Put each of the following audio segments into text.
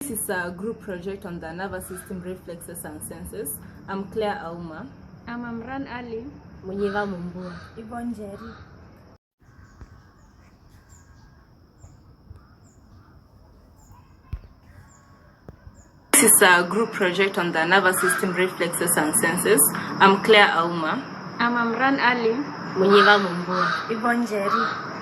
This is a group project on the nervous system, reflexes and senses. I'm Claire Auma. I'm Amran Ali. Munyiva Mumbua. Yvonne Jerry. This is a group project on the nervous system, reflexes and senses. I'm Claire Auma. I'm Amran Ali. Munyiva Mumbua. Yvonne Jerry.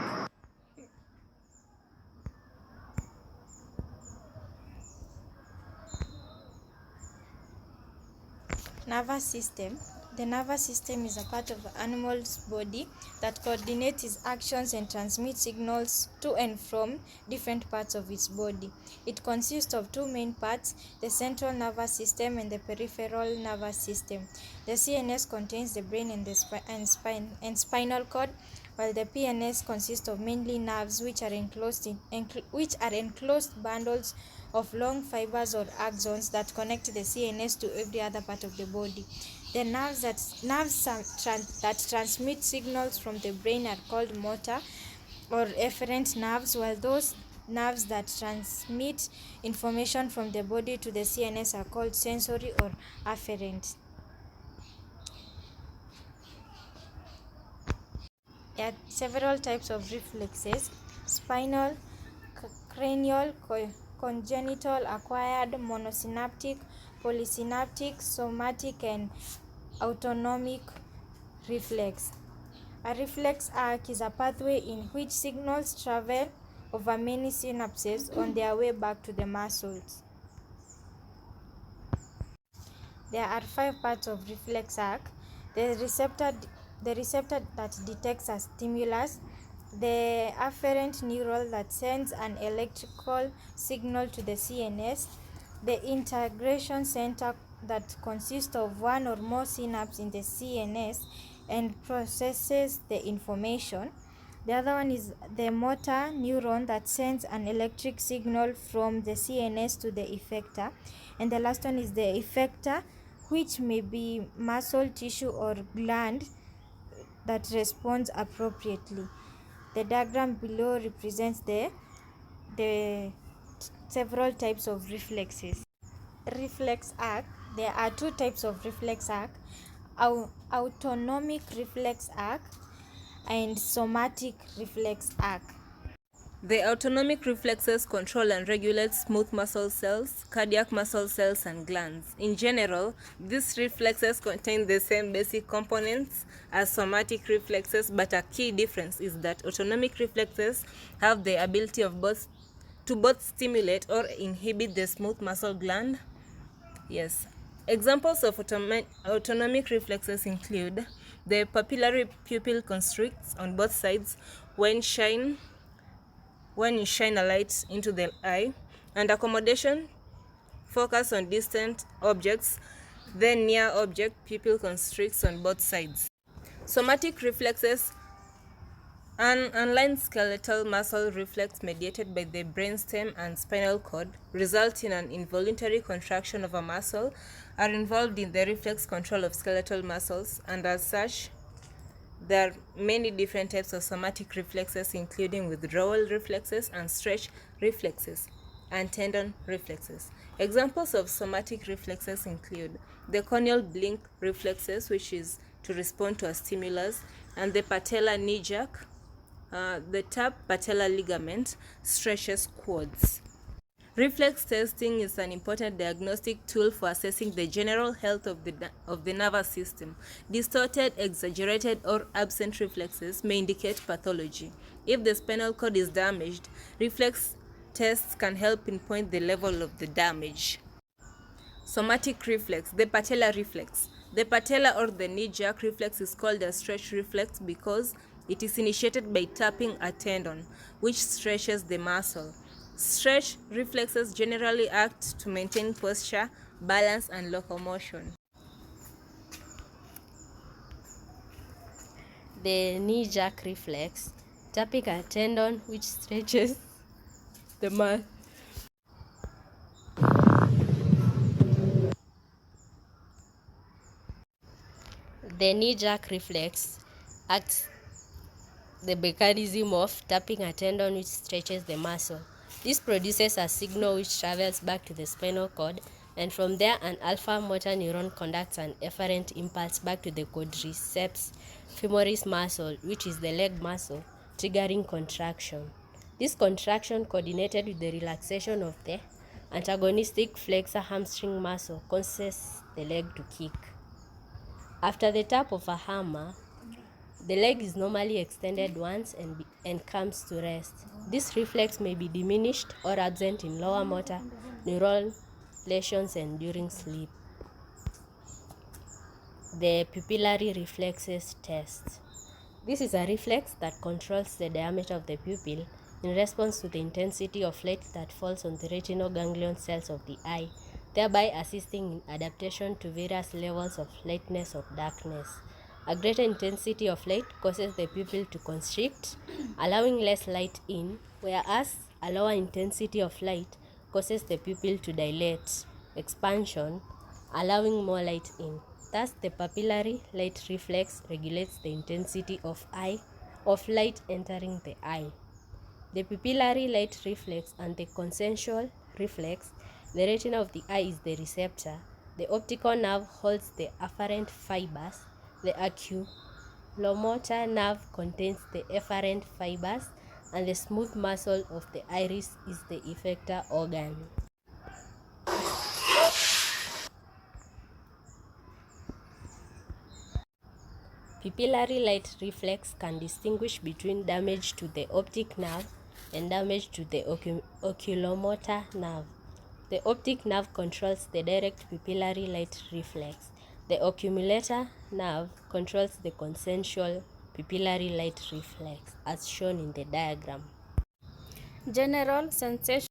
Nervous system. The nervous system is a part of the animal's body that coordinates its actions and transmits signals to and from different parts of its body. It consists of two main parts, the central nervous system and the peripheral nervous system. The CNS contains the brain and the spinal cord, while the PNS consists of mainly nerves which are enclosed bundles of long fibers or axons that connect the CNS to every other part of the body. The nerves that transmit signals from the brain are called motor or efferent nerves, while those nerves that transmit information from the body to the CNS are called sensory or afferent. There are several types of reflexes: spinal, cranial, congenital, acquired, monosynaptic, polysynaptic, somatic, and autonomic reflex. A reflex arc is a pathway in which signals travel over many synapses on their way back to the muscles. There are 5 parts of reflex arc: the receptor that detects a stimulus, the afferent neuron that sends an electrical signal to the CNS, the integration center that consists of one or more synapses in the CNS and processes the information. The other one is the motor neuron that sends an electric signal from the CNS to the effector. And the last one is the effector, which may be muscle tissue or gland that responds appropriately. The diagram below represents the several types of reflexes. Reflex arc. There are 2 types of reflex arc: autonomic reflex arc and somatic reflex arc. The autonomic reflexes control and regulate smooth muscle cells, cardiac muscle cells, and glands. In general, these reflexes contain the same basic components as somatic reflexes, but a key difference is that autonomic reflexes have the ability of both stimulate or inhibit the smooth muscle gland. Yes. Examples of autonomic reflexes include the papillary pupil constricts on both sides when you shine a light into the eye, and accommodation focus on distant objects, then near object pupil constricts on both sides. Somatic reflexes, an unlined skeletal muscle reflex mediated by the brainstem and spinal cord, result in an involuntary contraction of a muscle, are involved in the reflex control of skeletal muscles, and as such, there are many different types of somatic reflexes, including withdrawal reflexes and stretch reflexes and tendon reflexes. Examples of somatic reflexes include the corneal blink reflexes, which is to respond to a stimulus, and the patellar knee jerk. The tap patellar ligament stretches quads. Reflex testing is an important diagnostic tool for assessing the general health of the nervous system. Distorted, exaggerated, or absent reflexes may indicate pathology. If the spinal cord is damaged, reflex tests can help pinpoint the level of the damage. Somatic reflex, the patellar reflex. The patellar or the knee jerk reflex is called a stretch reflex because it is initiated by tapping a tendon, which stretches the muscle. Stretch reflexes generally act to maintain posture, balance, and locomotion. The knee jerk reflex, tapping a tendon which stretches the muscle. The knee jerk reflex acts the mechanism of tapping a tendon which stretches the muscle. This produces a signal which travels back to the spinal cord, and from there an alpha motor neuron conducts an efferent impulse back to the quadriceps femoris muscle, which is the leg muscle, triggering contraction. This contraction, coordinated with the relaxation of the antagonistic flexor hamstring muscle, causes the leg to kick. After the tap of a hammer, the leg is normally extended once and comes to rest. This reflex may be diminished or absent in lower motor neural lesions and during sleep. The pupillary reflexes test. This is a reflex that controls the diameter of the pupil in response to the intensity of light that falls on the retinal ganglion cells of the eye, thereby assisting in adaptation to various levels of lightness or darkness. A greater intensity of light causes the pupil to constrict, allowing less light in, whereas a lower intensity of light causes the pupil to dilate, expansion, allowing more light in. Thus, the papillary light reflex regulates the intensity of light entering the eye. The pupillary light reflex and the consensual reflex, the retina of the eye is the receptor. The optical nerve holds the afferent fibers. The oculomotor nerve contains the efferent fibers, and the smooth muscle of the iris is the effector organ. Pupillary light reflex can distinguish between damage to the optic nerve and damage to the oculomotor nerve. The optic nerve controls the direct pupillary light reflex. The oculomotor nerve controls the consensual pupillary light reflex, as shown in the diagram. General sensation.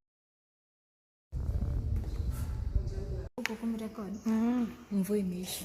Mvua imeisha.